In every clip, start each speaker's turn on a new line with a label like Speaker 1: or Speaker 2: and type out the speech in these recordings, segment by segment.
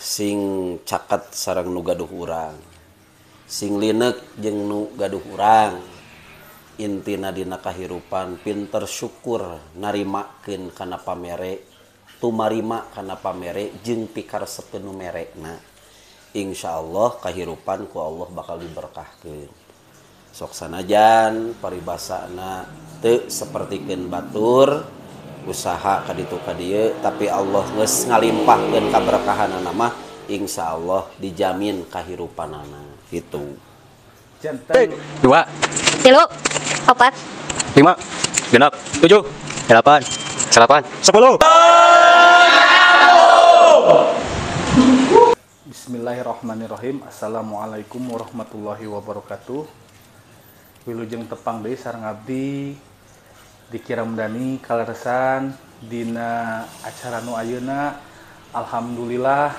Speaker 1: sing caket sareng nu gaduh urang, sing linek jeung nu gaduh urang, intina dina kahirupan pinter syukur narimakeun kana pamere, tumarima kana pamere jeung pikaresepkeun nu merekna. Insyaallah kahirupan ku Allah bakal diberkahkeun. Sok sanajan paribasana teu sapertikeun batur usaha kaditu kadieu, tapi Allah geus ngalimpahkeun kaberkahanana mah insyaallah dijamin kahirupanana gitu.
Speaker 2: Janten
Speaker 3: 2,
Speaker 4: 3, 4,
Speaker 3: 5, 6, 7, 8, 10.
Speaker 2: Bismillahirrahmanirrahim. Assalamualaikum warahmatullahi wabarakatuh. Wilujeng tepang deui sareng abdi Diki Ramdhani kaleresan dina acara nu ayeuna. Alhamdulillah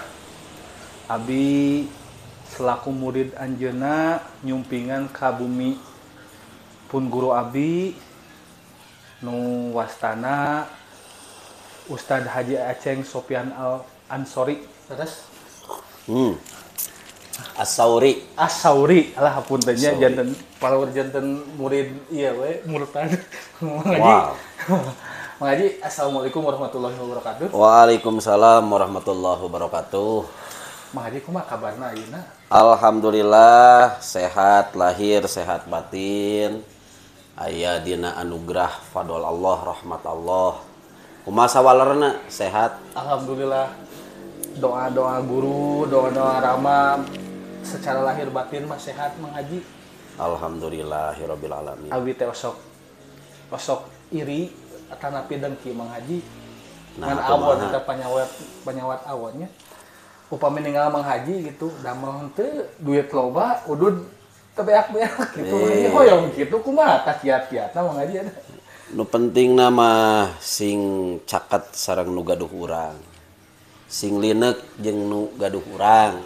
Speaker 2: abdi selaku murid anjeunna nyumpingan ka bumi pun guru abdi nu wastana Ustadz Haji Aceng Sopyan Al-Ansori. Terus Asauri alah hapuntennya janten palawar janten murid iya we murtad.
Speaker 1: Wow.
Speaker 2: Mengaji. Assalamualaikum warahmatullahi wabarakatuh.
Speaker 1: Waalaikumsalam warahmatullahi wabarakatuh.
Speaker 2: Mengaji kumaha kabarna ayeuna?
Speaker 1: Alhamdulillah sehat lahir sehat batin. Aya dina anugerah fadl Allah rahmat Allah. Kumaha sawalerna sehat?
Speaker 2: Alhamdulillah. Doa-doa guru, doa-doa rama secara lahir batin mah sehat mengaji.
Speaker 1: Alhamdulillahirabbil alamin.
Speaker 2: Abi teh osok iri tanapi dengki mengaji. Ngan awon teh panyawat awonnya. Upami ninggal menghaji gitu, da mah teu duit loba, udud teu beak-beak gitu. Ini hoyong gitu kumaha tah kiat-kiatna mengaji ada.
Speaker 1: Nu pentingna mah sing caket sareng nu gaduh urang. Sing linek jeung nu gaduh urang,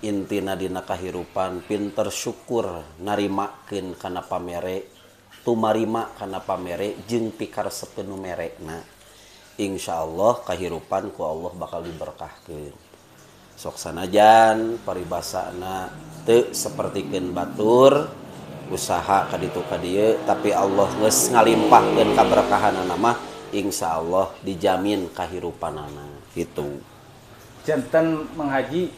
Speaker 1: intina dina kahirupan pinter syukur narimakeun kana pamere, tumarima kana pamere jeung pikaresepkeun nu merekna. Insyaallah kahirupan ku Allah bakal diberkahkeun. Sok sanajan paribasana teu sapertikeun batur usaha kaditu kadieu, tapi Allah geus ngalimpahkeun kaberkahanana mah insyaallah dijamin kahirupanana gitu.
Speaker 2: Janten menghaji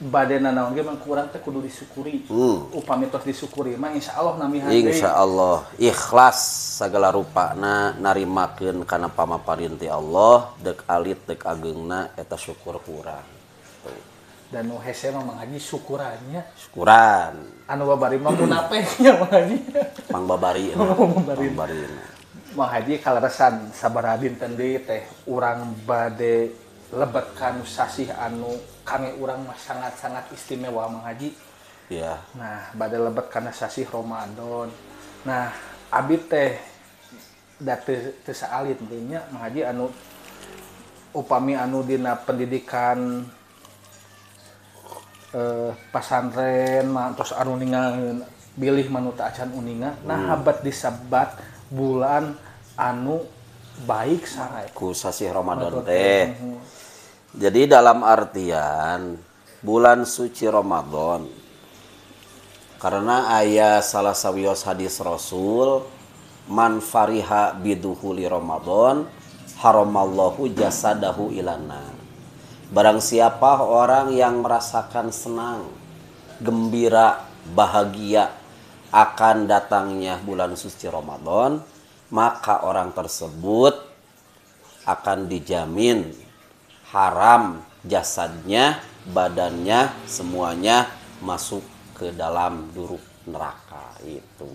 Speaker 2: badena naon ge mah kurang teh kudu disyukuri. Upami tos disyukuri mah insyaallah nami hade.
Speaker 1: Insyaallah ikhlas sagala rupana narimakeun kana pamaparin ti Allah, deuk alit deuk ageungna eta syukur kurang.
Speaker 2: Dan nu hese mah menghaji syukurannya.
Speaker 1: Syukuran.
Speaker 2: Anu babari mah munapehnya menghaji.
Speaker 1: Pangbabari.
Speaker 2: Menghaji kaleresan sabaraha dinten deui teh urang bade lebetkan sasih anu kangge urang mah sangat-sangat istimewa menghaji.
Speaker 1: Iya.
Speaker 2: Nah, bade lebetkan sasih Ramadan. Nah, abi teh da teu saalit nya menghaji anu upami anu dina pendidikan pasantren tos anu ningalkeun bilih manu teu acan uninga. Nah, habat disebat bulan anu baik sae
Speaker 1: ku sasih Ramadan teh. Jadi dalam artian bulan suci Ramadan, karena aya salah sawios hadis Rasul, man fariha biduhuli Ramadan haramallahu jasadahu ilanar. Barang siapa orang yang merasakan senang, gembira, bahagia akan datangnya bulan suci Ramadan, maka orang tersebut akan dijamin haram jasadnya, badannya, semuanya masuk ke dalam duruk neraka itu.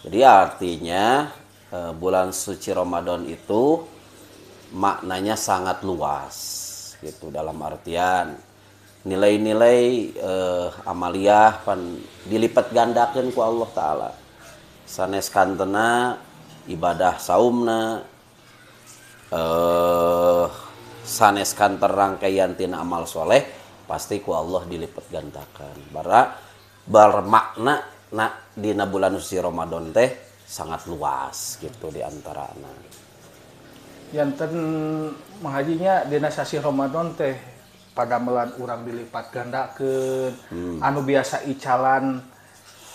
Speaker 1: Jadi artinya bulan suci Ramadan itu maknanya sangat luas gitu, dalam artian nilai-nilai amaliyah pan dilipat gandakeun ku Allah Ta'ala. Sanes kantena ibadah saumna, sanes kanter rangkaian tina amal soleh, pasti ku Allah dilipat gandakan. Bermakna dina bulan suci Ramadan teh sangat luas gitu diantaranya.
Speaker 2: Janten menghajinya dina sasi Ramadan teh pada melan urang dilipat gandakeun anu biasa icalan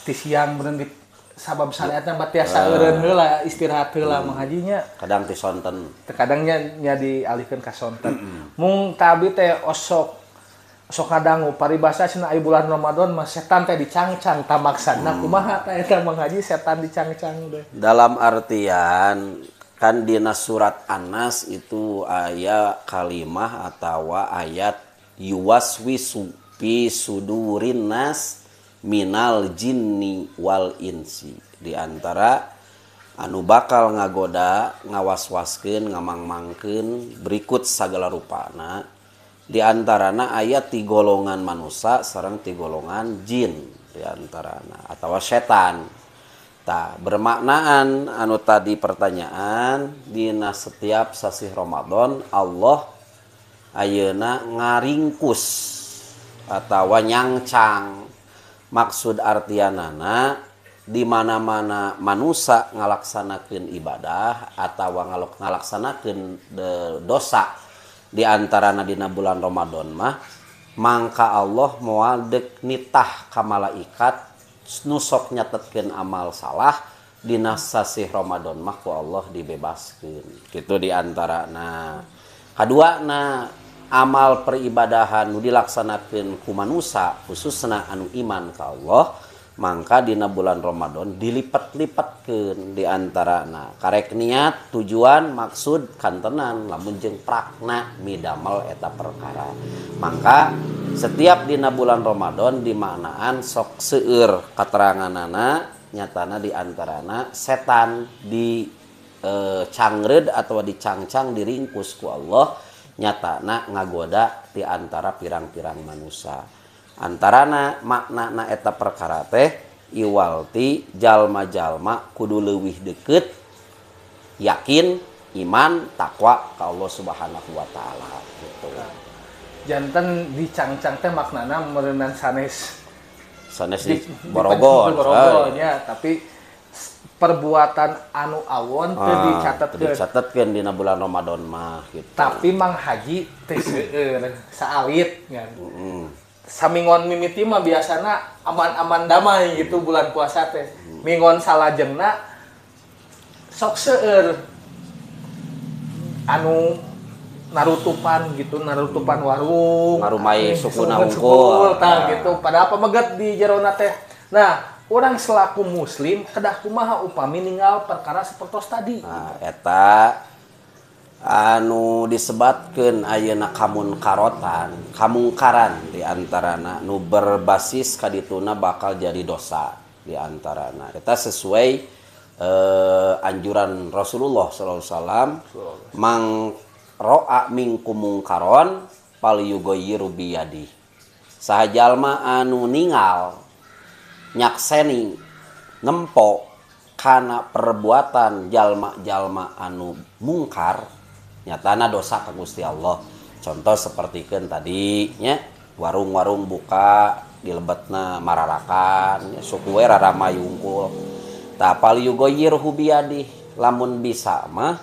Speaker 2: ti siang bener di sabab syariatna mah tiasa eureun heula istirahat heula Mang Haji nya
Speaker 1: kadang ti sonten
Speaker 2: kadang nya dialihkeun ka sonten mung tabi teh osok ngadangu paribasa cenah aya bulan Ramadan mah setan teh dicangcang tamaksana kumaha teh eta Mang Haji setan dicangcang deh
Speaker 1: dalam artian kan dina surat An-Nas itu aya kalimah atau ayat yuwaswisu fi sudurin nas minal jinni wal insi di antara anu bakal ngagoda ngawaswaskeun ngamangmangkeun berikut sagala rupana di antarana ayat ti golongan manusia sareng ti golongan jin di antarana atawa setan tah bermaknaan anu tadi pertanyaan dina setiap sasih Ramadan Allah ayeuna ngaringkus atawa nyangcang maksud artianana di mana-mana manusia ngalaksanakeun ibadah atau ngalaksanakeun dosa di antarana dina bulan Ramadan mah mangka Allah moal deuk nitah ka malaikat nu sok nyatetkeun amal salah dina sasih Ramadan mah ku Allah dibebaskeun kitu di antarana kaduana amal peribadahan nu dilaksanakeun ku manusia khususna anu iman ka Allah mangka dina bulan Ramadan dilipat-lipatkeun di antarana karek niat tujuan maksud kantenan lamun jeung prakna midamel eta perkara mangka setiap dina bulan Ramadan dimaknaan sok seueur kateranganana nyatana di antarana setan di cangred atau dicangcang diringkus ku Allah nyatana ngagoda di antara pirang-pirang manusia antarana maknana eta perkara teh iwalti jalma-jalma kudu leuwih deukeut yakin iman takwa ka Allah Subhanahu wa taala gitu.
Speaker 2: Janten dicangcang teh maknana meureunnan sanes
Speaker 1: di Borogol
Speaker 2: nya tapi perbuatan anu awon teu dicatetkeun
Speaker 1: dina bulan Ramadan mah gitu.
Speaker 2: Tapi Mang Haji teh seueur saalit kan. Samingon mimiti mah biasana aman-aman damai gitu bulan puasa teh. Mingon salajengna sok seueur anu narutupan gitu, narutupan warung,
Speaker 1: ngarumai sukuna hungkul
Speaker 2: tah gitu. Padahal pameget di jerona teh. Nah, orang selaku muslim kedah kumaha upami ninggal perkara sapertos tadi.
Speaker 1: Nah, eta anu disebatkeun ayeuna kamungkaran di antarana nu berbasis kadituna bakal jadi dosa di antarana. Eta sesuai anjuran Rasulullah sallallahu alaihi wasallam mang ro'a minkum mungkaron falyughayyiru biyadi. Saha jalma anu ningal nyakseni nempo kana perbuatan jalma-jalma anu mungkar nyatana dosa ka Gusti Allah. Contoh sapertikeun tadi nya warung-warung buka di lebetna mararakan suku we raramai unggul tah falyughayyiru biyadi lamun bisa mah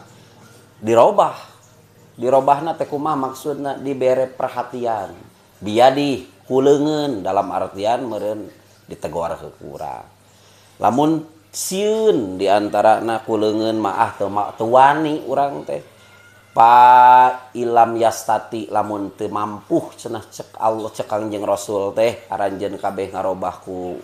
Speaker 1: dirobahna teh kumaha maksudna dibere perhatian biadi kuleungeun dalam artian meureun ditegor kurang lamun sieun diantarana kuleungeun maah teu wani urang teh pa ilam yastati lamun teu mampu cenah cek Allah cek Kangjeng Rasul teh aranjeun kabeh ngarobah ku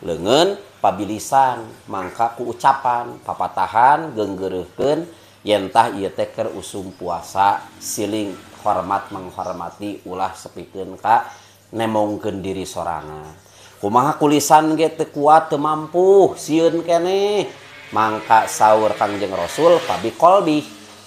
Speaker 1: leungeun pabilisan mangka ku ucapan papatahan geunggeureurkeun yen tah ieu teh keur usum puasa siling hormat menghormati ulah sepikeun ka nemongkeun diri sorangan kumaha kulisan ge teu kuat teu mampu sieun keneh mangka saur Kangjeng Rasul pabi qalbi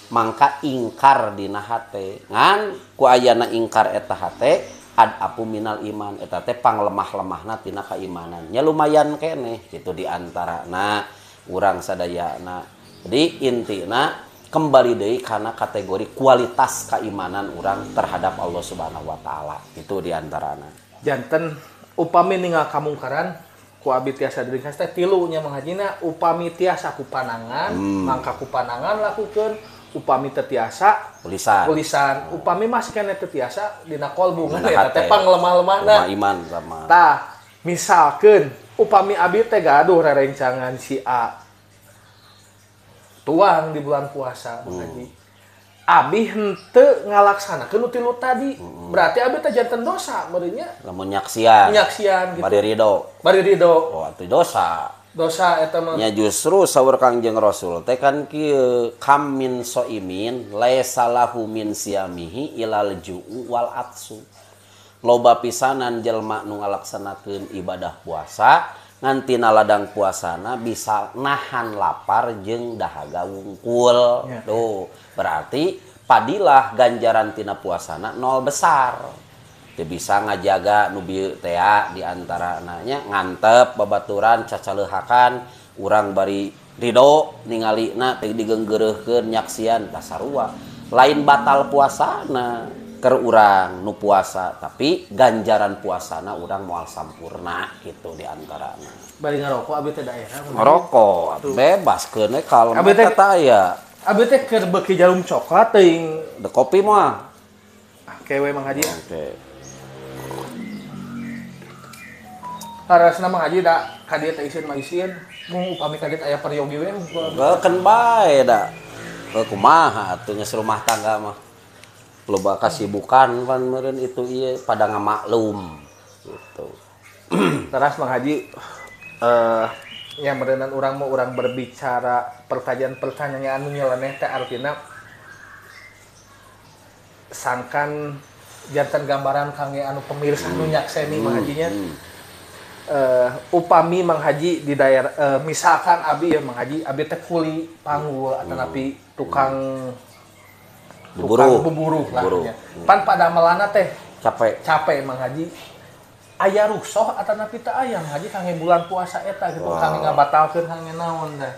Speaker 1: mangka ingkar dina hate ngan ku ayana ingkar eta hate ad apu minal iman eta teh panglemah-lemahna tina kaimanan nya lumayan keneh gitu di antarana urang sadayana. Jadi intina kembali deui kana kategori kualitas keimanan urang terhadap Allah Subhanahu wa taala itu di antarana.
Speaker 2: Janten upami ninggal kamungkaran ku abi tiasa diringkas teh tilu nya Mang Hajina upami tiasa ku panangan mangka ku panangan lakukeun upami teu tiasa tulisan upami masih kena teu tiasa dina kolbu ngan eta teh panglemah-lemahna
Speaker 1: iman sama
Speaker 2: tah misalkeun upami abi teh gaduh rerencangan si A tuang di bulan puasa Bang Haji abi henteu ngalaksanakeun nu tilu tadi berarti abi teh janten dosa meureunnya
Speaker 1: lamun nyaksian
Speaker 2: gitu
Speaker 1: bari ridho oh atuh dosa eta mah nya justru saur Kangjeng Rasul teh kan kieu kam min soimin laisa lahu min siamihi ilal ju'u wal atsu loba pisanan jelma nu ngalaksanakeun ibadah puasa ngantina ladang puasana bisa nahan lapar jeung dahaga wungkul tuh berarti padilah ganjaran tina puasana nol besar teu bisa ngajaga nu bieu teh di antarananya ngantep babaturan cacaleuhakan urang bari ridho ningalina teh digeunggeureurkeun nyaksian dasarua lain batal puasana keur urang nu puasa tapi ganjaran puasana urang moal sampurna gitu di antarana
Speaker 2: bari ngarokok abi teh daerah
Speaker 1: ngarokok bebas keun we kalem eta aya
Speaker 2: abi teh keur beuki jarum coklat teuing
Speaker 1: de kopi mah
Speaker 2: kewe Mang Haji
Speaker 1: oke
Speaker 2: harasna Mang Haji da kadieu teh isin mah isin mun upami kadieu aya peryogi we
Speaker 1: keun bae da kumaha atuh geus rumah tangga mah loba kasibukan pan meureun itu ieu pada ngamaklum gitu.
Speaker 2: Teras Mang Haji yang berenang urang mau urang berbicara pertanyaan anu nyeleneh teh artina sangkan janten gambaran kangge anu pemirsa nu nyakseni Mang Hajinya upami Mang Haji di daerah misalkan abi ya Mang Haji abi teh kuli panggul atanapi tukang buburu lah ya. Pan pada melana teh capek Mang Haji aya rusoh atanapi teh aya Mang Haji kangge bulan puasa eta gitu kangge ngabatalkeun kangge naon teh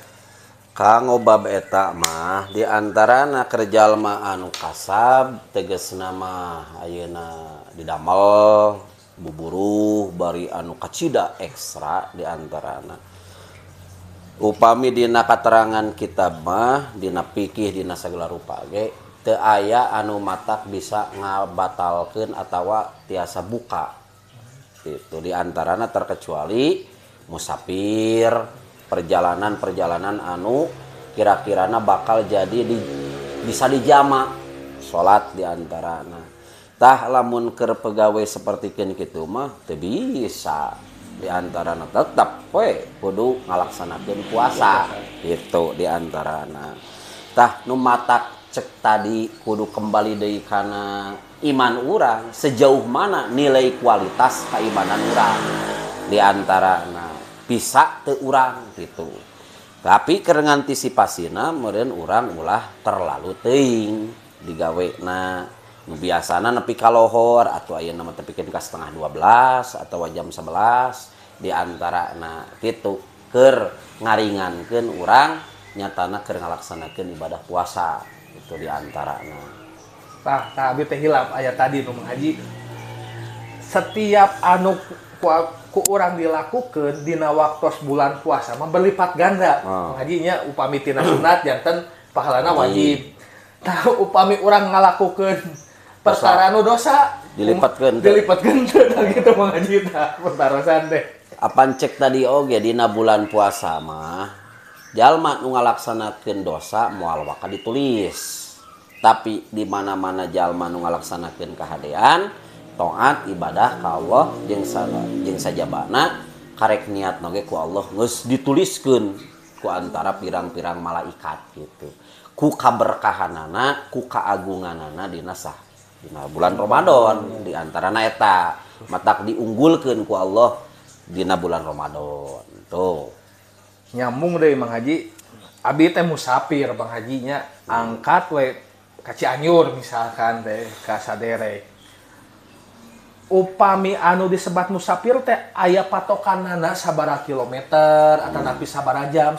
Speaker 1: kanggo bab eta mah di antarana keur jalma anu kasab tegasna mah ayeuna didamel buburu bari anu kacida ekstra di antarana upami dina katerangan kitab mah dina fikih dina sagala rupa ge teu aya anu matak bisa ngabatalkeun atawa tiasa buka itu di antarana terkecuali musafir perjalanan anu kira-kirana bakal jadi bisa dijama salat di antarana tah lamun keur pegawe sapertikeun kitu mah teu bisa di antarana tetep we kudu ngalaksanakeun puasa gitu di antarana tah nu matak cek tadi kudu kembali deui kana iman urang sejauh mana nilai kualitas keimanan urang di antarana bisa teu urang gitu tapi keur ngantisipasina meureun urang ulah terlalu teuing digawena nu biasana nepi ka lohor atuh ayeuna mah tepikeun ka setengah 12 atau jam 11 di antarana kitu keur ngaringankeun urang nyatana keur ngalaksanakeun ibadah puasa itu di antaranya.
Speaker 2: Tah abi teh hilap aya tadi nu Mang Haji. Setiap anu ku urang dilakukeun dina waktos bulan puasa mah berlipat ganda. Mang Haji nya upami tina sunat janten pahalana wajib. Tah upami urang ngalakukeun perkara nu dosa dilipatkeun gitu Mang Haji tah pentarosan teh.
Speaker 1: Apan cek tadi oge dina bulan puasa mah jalma nu ngalaksanakeun dosa moal waka ditulis. Tapi di mana-mana jalma nu ngalaksanakeun kahadean, taat ibadah ka Allah jeung sajabana karek niatna ge ku Allah geus dituliskeun ku antara pirang-pirang malaikat gitu. Ku kaberkahanana, ku kaagunganana dina bulan Ramadan di antarana eta matak diunggulkeun ku Allah dina bulan Ramadan. Tuh.
Speaker 2: Nyambung deh Mang Haji abi teh musafir Bang Hajinya angkat we ka Cianjur misalkan teh ka Sadere upami anu disebat musafir teh aya patokanana sabaraha kilometer atanapi sabaraha jam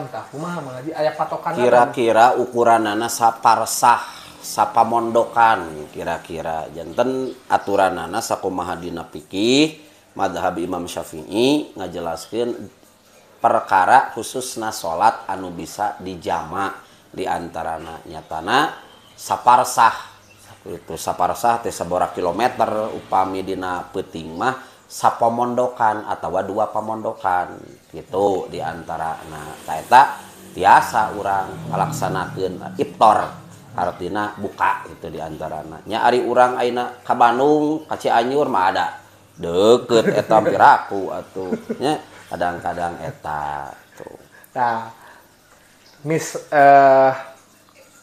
Speaker 2: tah kumaha Mang Haji aya patokanana
Speaker 1: kira-kira ukuranana saparsah sapamondokan kira-kira janten aturanana sakumaha dina fikih mazhab Imam Syafi'i ngajelaskeun perkara khususna salat anu bisa dijama di antarana nyatana saparsah. Itu saparsah teh sabora kilometer upami dina peuting mah sapamondokan atawa 2 pamondokan gitu di antarana. Tah eta tiasa urang ngalaksanakeun iftar artina buka itu di antarana. Nya ari urang ayeuna ka Bandung ka Cianjur mah ada deukeut eta piraku atuh nya kadang-kadang eta tuh.
Speaker 2: Nah,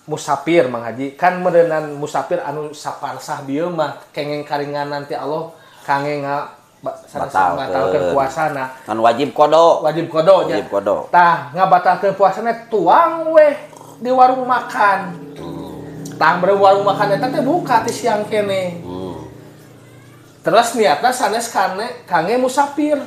Speaker 2: musafir Mang Haji kan meureunan musafir anu saparsah dieu mah kenging karingan nanti Allah kangge batalkeun puasana
Speaker 1: kan wajib kodo
Speaker 2: nya. Tah ngabatalkeun puasana tuang weh di warung makan. Tah bere warung makan eta teh buka ti siang kene. Terus niatna sanes kangge musafir.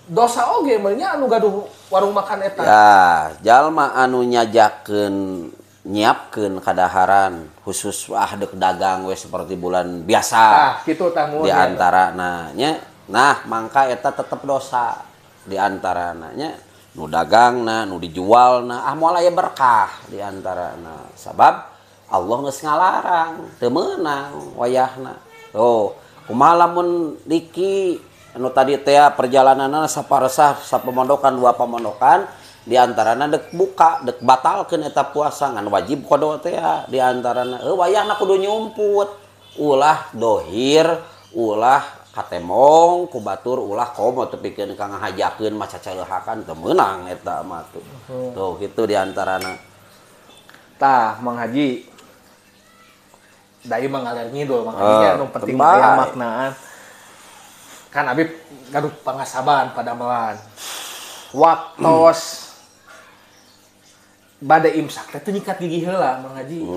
Speaker 2: Dosa oge meunya anu gaduh warung makan eta.
Speaker 1: Ya, jalma anu nyajakeun nyiapkeun kadaharan khusus deuk dagang we seperti bulan biasa.
Speaker 2: Kitu tah
Speaker 1: di antarana nya. Nah, mangka eta tetep dosa di antarana nya. Nu dagangna, nu dijualna, moal aya berkah di antarana. Sabab Allah geus ngalarang, teu meunang wayahna. Tuh, kumaha lamun diki anu tadi teh perjalananna saparesah sapamondokan 2 pamondokan di antarana dek buka dek batalkeun eta puasa ngan wajib kodo teh di antarana wayahna kudu nyumput ulah dohir ulah katemong ku batur ulah komo tepikeun ka ngahajakeun maca caleuhakan teu meunang eta mah tuh. Tuh kitu di antarana.
Speaker 2: Tah Mang Haji dayu mengalir ngidul Mang Haji anu penting aya maknaan. Kan abi gaduh pangasaban pada melan. Waktos bade imsak teh nyikat gigi heula Mang Haji.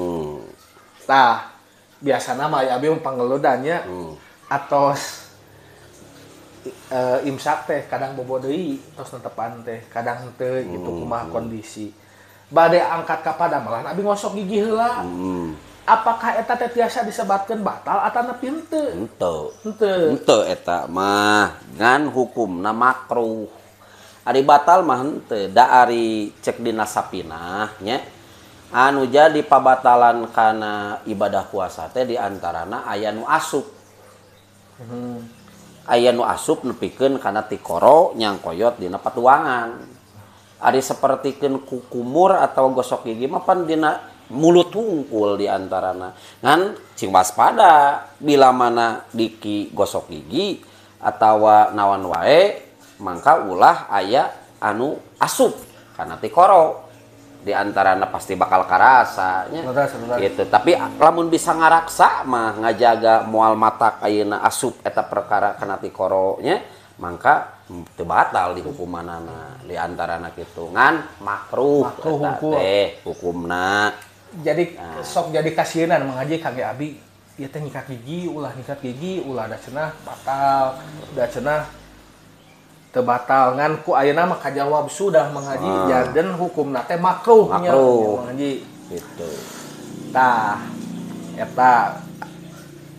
Speaker 2: Tah biasana mah abi panggeludannya atos imsak teh kadang bobo deui tos netepan teh kadang teu gitu kumaha kondisi. Bade angkat ka padamelan abi ngosok gigi heula. Apakah eta teh tiasa disebatkeun batal atawa nepi henteu? Henteu
Speaker 1: eta mah ngan hukumna makruh. Ari batal mah henteu, da ari cek dina sapinah nya. Anu jadi pabatalan kana ibadah puasa teh di antarana aya nu asup. Aya nu asup nepikeun kana tikoro nyangkoyot dina patuangan. Ari sapertikeun kukumur atau gosok gigi mah pan dina mulut hungkul di antarana. Ngan cing waspada bila mana diki gosok gigi atawa nawan wae mangka ulah aya anu asup kana tikoro di antarana pasti bakal karasa nya gitu. Tapi lamun bisa ngaraksa mah ngajaga moal matak ayeuna asup eta perkara kana tikoro nya mangka teu batal di hukumanana di antarana kitu ngan makruh eta teh hukumna.
Speaker 2: Jadi sok jadi kasienan Mang Haji kangge abi ieu teh nyikat gigi ulah da cenah batal da cenah teu batal ngan ku ayeuna mah kajawab sudah Mang Haji jaden hukumna teh makruh nya Mang Haji
Speaker 1: gitu.
Speaker 2: Tah eta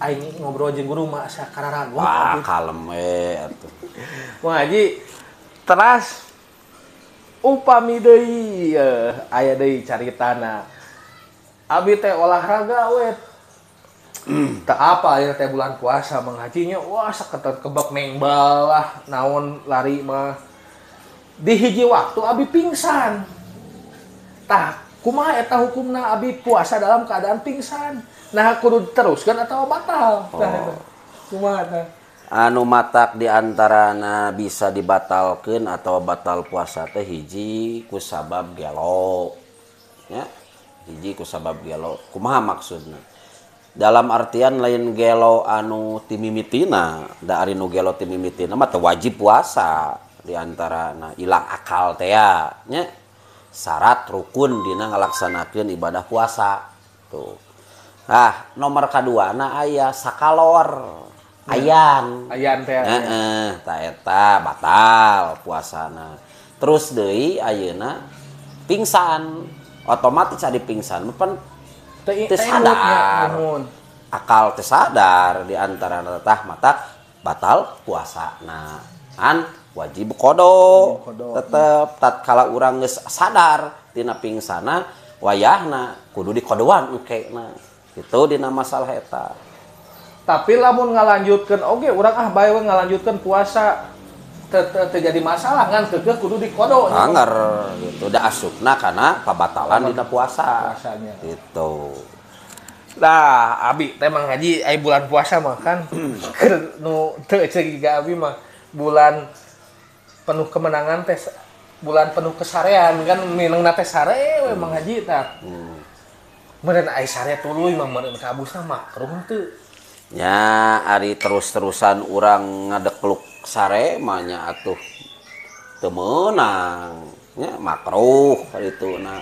Speaker 2: aing ngobrol jeung guru mah sakararaguan
Speaker 1: kalem we atuh
Speaker 2: Mang Haji teras upami deui aya deui caritana abi teh olahraga we tak apa ya teh bulan puasa Mang Haji nya wah saketot kebak nengbal lah naon lari mah di hiji waktu abi pingsan. Tah kumaha eta hukumna abi puasa dalam keadaan pingsan? Nah kudu teruskan atau batal? Kumaha tah?
Speaker 1: Anu matak di antarana bisa dibatalkeun atau batal puasa teh hiji ku sabab gelo. Ya. Hiji ku sabab gelo. Kumaha maksudna? Dalam artian lain gelo anu timimitina, da ari nu gelo timimitina mah teu wajib puasa di antarana ilang akal teh nya. Syarat rukun dina ngalaksanakeun ibadah puasa. Tuh. Nah, nomor kaduana aya sakalor. Ayan
Speaker 2: teh.
Speaker 1: Heeh, ta eta batal puasana. Terus deui ayeuna pingsan. Otomatis adi pingsan pan teu sadar. Akal teu sadar di antara tah mata batal puasana. Kan wajib kodo. Tetep tatkala urang geus sadar tina pingsana wayahna kudu dikodoan engkena itu dina masalah eta.
Speaker 2: Tapi lamun ngalanjutkeun oge urang bae we ngalanjutkeun puasa terjadi masalah kan kekeh kudu dikodo
Speaker 1: anggar gitu da asupna kana pabatalan dina puasanya gitu.
Speaker 2: Nah, abi teh Mang Haji ai bulan puasa mah kan keur nu teu ceuk juga abi mah bulan penuh kemenangan teh bulan penuh kesarean kan minangna teh sare we Mang Haji tah. Meureun ai sare tuluy mah meureun kabusna makruh teu.
Speaker 1: Nya ari terus-terusan urang ngadekluk sare mah nya atuh teu meunang nya makruh kitu na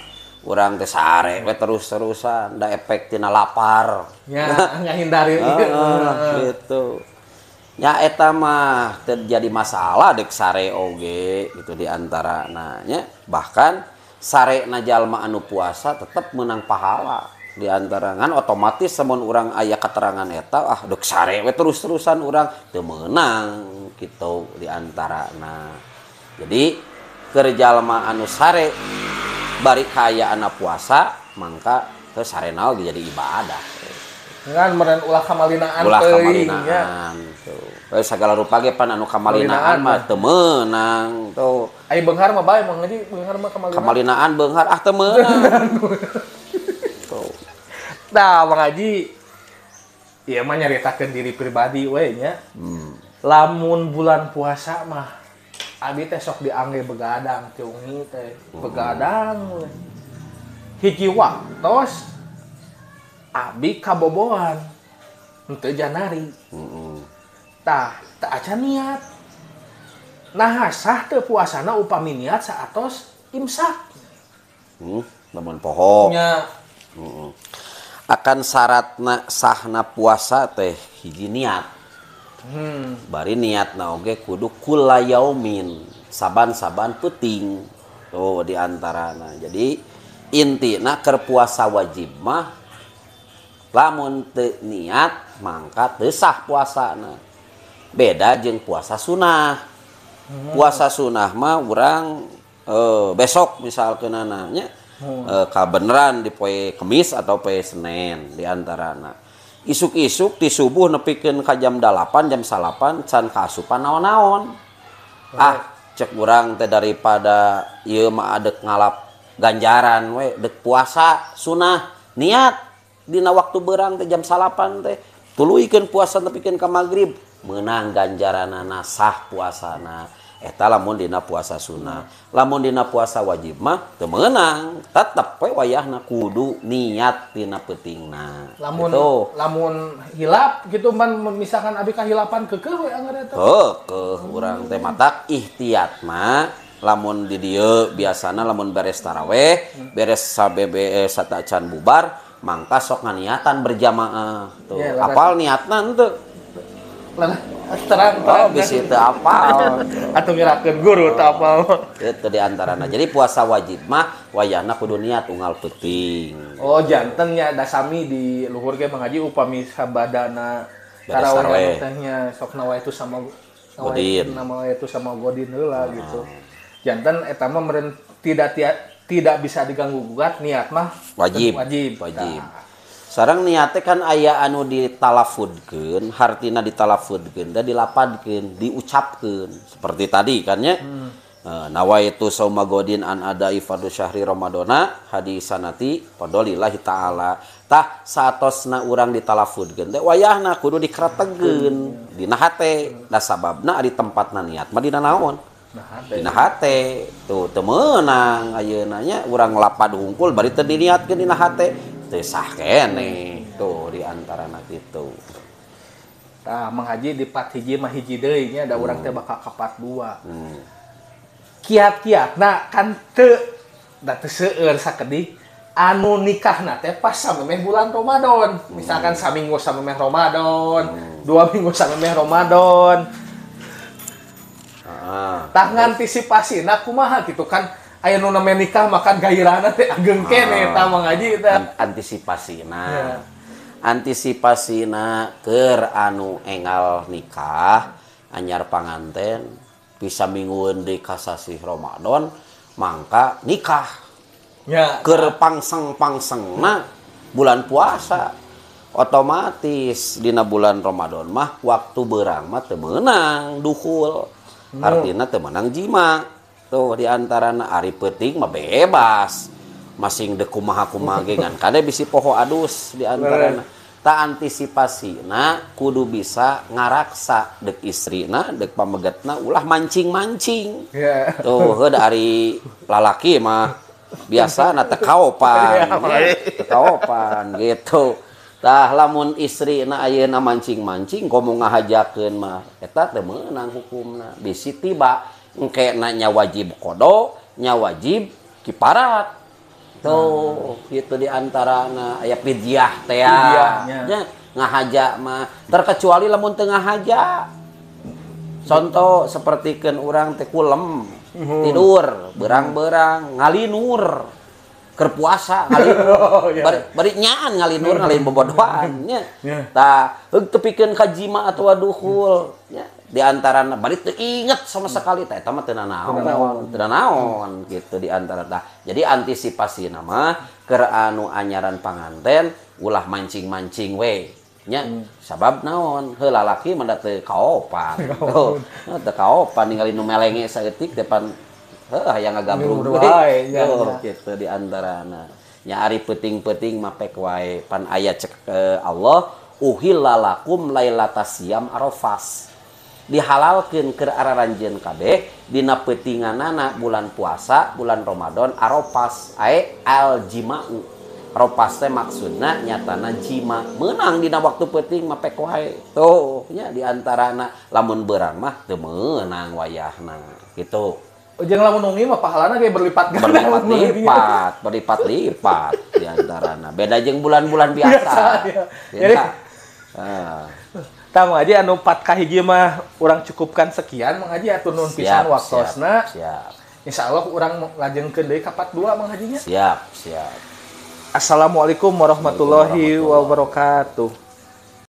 Speaker 1: urang teh sare we terus-terusan da efek tina lapar
Speaker 2: nya ngahindari
Speaker 1: gitu nya eta mah terjadi masalah dek sare oge gitu di antara nya bahkan sare na jalma anu puasa tetep menang pahala di antara ngan otomatis samun urang aya keterangan eta dek sare we terus-terusan urang teu meunang gitu di antarana. Jadi keur jalma anu sare bari kaya anak puasa mangka teu sarena oge jadi ibadah.
Speaker 2: Ngan meureun ulah kamalinaan
Speaker 1: teuing nya. Tuh. Sagala rupa ge pan anu kamalinaan mah teu meunang tuh.
Speaker 2: Ai beunghar mah bae Mang Haji, beunghar mah kamalinaan.
Speaker 1: Kamalinaan beunghar teu meunang. Tuh.
Speaker 2: Nah, Mang Haji ieu mah nyaritakeun diri pribadi we nya. Lamun bulan puasa mah abi teh sok diangge begadang tiungi teh begadang hiji waktos abi kaboboan henteu janari tah acan niat nah sah teu puasana upami niat saatos imsak
Speaker 1: lamun poho
Speaker 2: nya
Speaker 1: akan syaratna sahna puasa teh hiji niat. Bari niatna oge kudu kulayaumin saban-saban peuting tuh di antarana. Jadi intina keur puasa wajib mah lamun teu niat mangka teu sah puasana. Beda jeung puasa sunah. Puasa sunah mah urang besok misalkeunana nya kabeneran di poe Kemis atau poe Senin di antarana. Isuk-isuk di subuh nepikeun ka jam 8 jam 9 can kaasupan naon-naon. Cek urang teh daripada ieu mah adek ngalap ganjaran we dek puasa sunah niat dina waktu beurang teh jam 9 teh tuluikeun puasa nepikeun ka magrib meunang ganjaranana sah puasana. Eta lamun dina puasa sunah. Lamun dina puasa wajib mah teu meunang, tetep we wayahna kudu niat tina peutingna.
Speaker 2: Lamun hilap gitu man misalkan abi kahilapan keukeuh we anggar eta.
Speaker 1: Urang teh matak ihtiyat mah lamun di dieu biasana lamun beres taraweh, beres sabebe satacan bubar, mangka sok nganiatan berjamaah. Tuh, apal niatna henteu.
Speaker 2: Terang
Speaker 1: bisi teu apal
Speaker 2: atuh ngirakeun guru teu apal
Speaker 1: itu diantarana. Jadi puasa wajib mah wayahna kudu niat unggal peuting.
Speaker 2: Janten nya da sami di luhur ge Mang Haji upami sabadana tarawih teh nya sok nawaitu sama
Speaker 1: godin
Speaker 2: nawaitu sama godin heula gitu. Janten eta mah meureun tidak bisa diganggu gugat niat mah wajib.
Speaker 1: Sareng niatnya kan aya anu ditalafudkeun, hartina ditalafudkeun, da dilapadkeun, diucapkeun. Seperti tadi kan nya. Nawaitu sauma godin an ada ifadu syahri ramadana hadisanati fadlillahi taala. Tah satosna urang ditalafudkeun teh wayahna kudu dikretegkeun dina hate. Da sababna ari tempatna niat mah dina naon? Dina hate. Tuh teu meunang ayeuna nya urang lapad hungkul bari teu diniatkeun dina hate. Sah kene tuh di antarana kitu.
Speaker 2: Tah Mang Haji di part hiji mah hiji deui nya da urang teh bakal ka part 2. Kiat-kiatna kan teu da teu seueur sakedik anu nikahna teh pas samemeh bulan Ramadan. Misalkan saminggu samemeh Ramadan, 2 minggu samemeh Ramadan. Tah ngantisipasina kumaha gitu kan. Aya nu namanya nikah makan gairahna teh ageng kene eta Mang Haji teh.
Speaker 1: Antisipasina keur anu enggal nikah anyar panganten bisa minggueun di kasasih Ramadan mangka nikah
Speaker 2: Ya.
Speaker 1: Keur pangseng-pangsengna bulan puasa. Otomatis dina bulan Ramadan mah waktu beurang mah teu meunang duhul. Artina teu meunang jima. Tuh di antarana ari peuting mah bebas. Masing deuk kumaha-kumaha ge ngan kade bisi poho adus di antarana. Ta antisipasina kudu bisa ngaraksa deuk istrina, deuk pamegetna ulah mancing-mancing.
Speaker 2: Ya.
Speaker 1: Tuh heuh ari lalaki mah biasa na teu kaopan. Teu kaopan gitu. Tah lamun istrina ayeuna mancing-mancing komo ngahajakeun mah eta teu meunang hukumna. Bisi tiba engkena nya wajib qada, nya wajib kiparat. Tuh, itu di antarana aya fidyah teh ya. Ngahaja mah terkecuali lamun teu ngahaja. Contoh sapertikeun urang teh kulem, tidur, beurang-beurang, ngalinur. Keur puasa ngalinur. Bari nyaan ngalinur ngalin bobodohan nya. Tah, heug tepikeun ka jima atawa duhul nya. Di antarana bari teu inget sama sekali tah eta mah teu naon gitu di antara tah. Jadi antisipasi mah keur anu anyaran panganten ulah mancing-mancing we nya. Sabab naon? Heuh lalaki mah teu kaopan. Teu kaopan ningali nu melenge saeutik depan hayang ngagabrug we. Gitu di antarana. Nya ari peuting-peuting mah pek wae pan aya cek Allah uhillalakum lailatas siyam arafas. Dihalalkeun keur araranjeun kabeh dina peutinganana bulan puasa bulan Ramadan arafas al jima'u. Arafas teh maksudna nyatana jima meunang dina waktu peuting mah pek wae. Tuh nya di antarana lamun beurang mah teu meunang wayahna gitu.
Speaker 2: Jeung lamun nungi mah pahalana ge berlipat ganda. Berlipat-lipat di antarana. Beda jeung bulan-bulan biasa. Ya. Tah Mang Haji anu 4 kahiji mah urang cukupkan sekian Mang Haji atuh nuhun pisan waktosna.
Speaker 1: Siap.
Speaker 2: Insyaallah urang lajengkeun deui ka part 2 Mang Haji nya.
Speaker 1: Siap.
Speaker 2: Assalamualaikum warahmatullahi wabarakatuh.